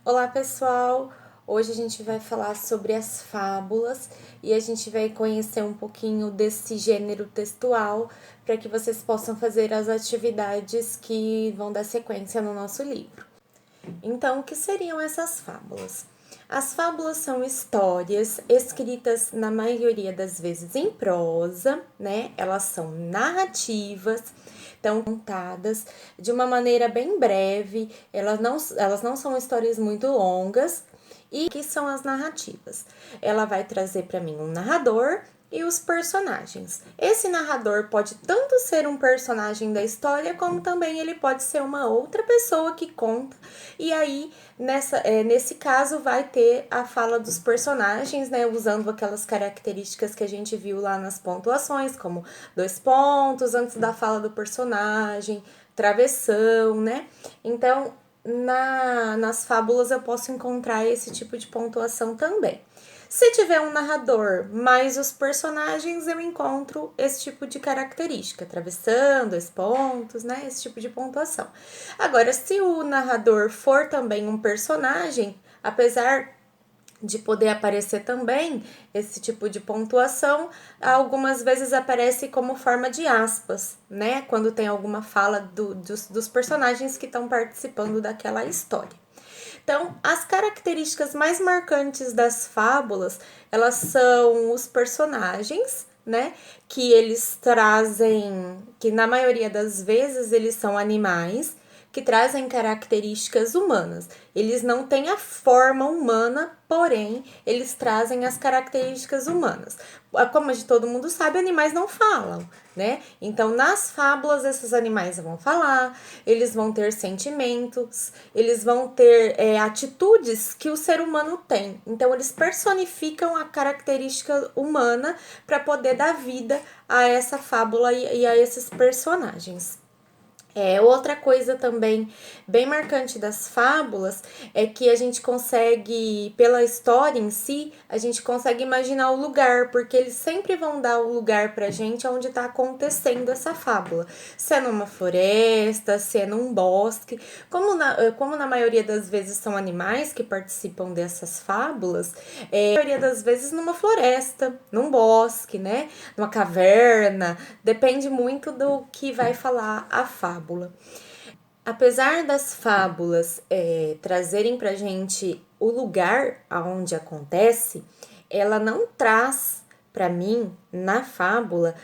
Olá, pessoal! Hoje a gente vai falar sobre as fábulas e a gente vai conhecer um pouquinho desse gênero textual para que vocês possam fazer as atividades que vão dar sequência no nosso livro. Então, o que seriam essas fábulas? As fábulas são histórias escritas, na maioria das vezes, em prosa, né? Elas são narrativas, estão contadas de uma maneira bem breve, elas não são histórias muito longas. E que são as narrativas? Ela vai trazer para mim um narrador e os personagens. Esse narrador pode tanto ser um personagem da história, como também ele pode ser uma outra pessoa que conta. E aí, nesse caso, vai ter a fala dos personagens, né? Usando aquelas características que a gente viu lá nas pontuações, como 2 pontos antes da fala do personagem, travessão, né? Então, nas fábulas eu posso encontrar esse tipo de pontuação também. Se tiver um narrador mais os personagens, eu encontro esse tipo de característica, travessão, 2 pontos, né? Esse tipo de pontuação. Agora, se o narrador for também um personagem, apesar de poder aparecer também esse tipo de pontuação, algumas vezes aparece como forma de aspas, né? Quando tem alguma fala dos personagens que estão participando daquela história. Então, as características mais marcantes das fábulas, elas são os personagens, né? Que eles trazem, que na maioria das vezes eles são animais, que trazem características humanas. Eles não têm a forma humana, porém, eles trazem as características humanas. Como todo mundo sabe, animais não falam, né? Então, nas fábulas, esses animais vão falar, eles vão ter sentimentos, eles vão ter atitudes que o ser humano tem. Então, eles personificam a característica humana para poder dar vida a essa fábula e a esses personagens. Outra coisa também bem marcante das fábulas é que a gente consegue, pela história em si, a gente consegue imaginar o lugar, porque eles sempre vão dar o lugar pra gente onde tá acontecendo essa fábula. Se é numa floresta, se é num bosque. Como na maioria das vezes são animais que participam dessas fábulas, na maioria das vezes numa floresta, num bosque, né? Numa caverna, depende muito do que vai falar a fábula. Apesar das fábulas trazerem pra gente o lugar aonde acontece, ela não traz para mim na fábula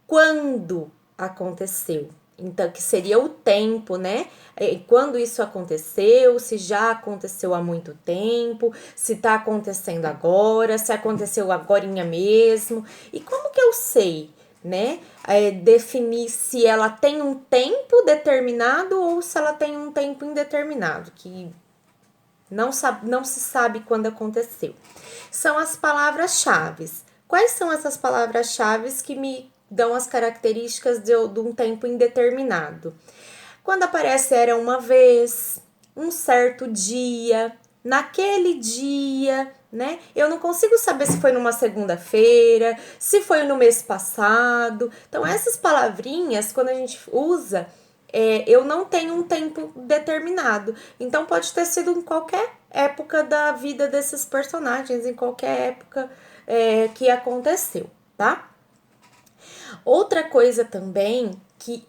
quando aconteceu. Então, que seria o tempo, né? Quando isso aconteceu, se já aconteceu há muito tempo, se tá acontecendo agora, se aconteceu agorinha mesmo. E como que eu sei, né? Definir se ela tem um tempo determinado ou se ela tem um tempo indeterminado, que não se sabe quando aconteceu. São as palavras-chave. Quais são essas palavras-chave que me dão as características de um tempo indeterminado? Quando aparece era uma vez, um certo dia, naquele dia, né? Eu não consigo saber se foi numa segunda-feira, se foi no mês passado. Então, essas palavrinhas, quando a gente usa, eu não tenho um tempo determinado. Então, pode ter sido em qualquer época da vida desses personagens, em qualquer época que aconteceu, tá? Outra coisa também que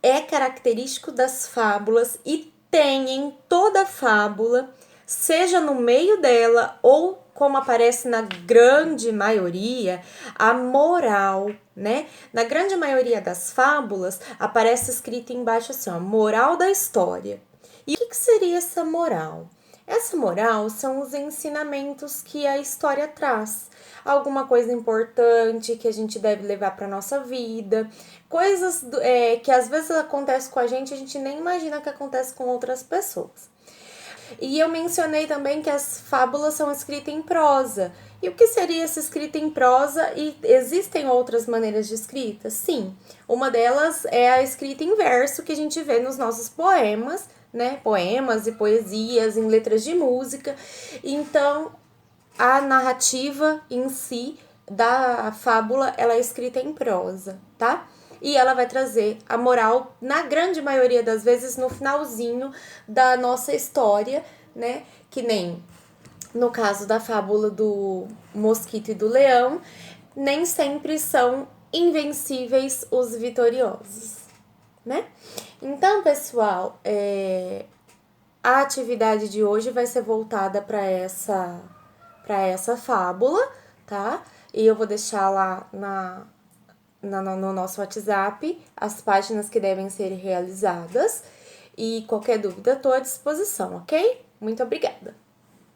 é característico das fábulas e tem em toda fábula, seja no meio dela ou como aparece na grande maioria, a moral, né? Na grande maioria das fábulas aparece escrito embaixo assim, ó, moral da história. E o que seria essa moral? Essa moral são os ensinamentos que a história traz. Alguma coisa importante que a gente deve levar para nossa vida, coisas que às vezes acontecem com a gente nem imagina que acontece com outras pessoas. E eu mencionei também que as fábulas são escritas em prosa. E o que seria essa escrita em prosa? E existem outras maneiras de escrita? Sim. Uma delas é a escrita em verso que a gente vê nos nossos poemas, né? Poemas e poesias em letras de música. Então, a narrativa em si da fábula, ela é escrita em prosa, tá? E ela vai trazer a moral, na grande maioria das vezes, no finalzinho da nossa história, né? que nem no caso da fábula do mosquito e do leão, nem sempre são invencíveis os vitoriosos, né? Então, pessoal, a atividade de hoje vai ser voltada para essa fábula, tá? E eu vou deixar lá no nosso WhatsApp as páginas que devem ser realizadas. E qualquer dúvida, estou à disposição, ok? Muito obrigada!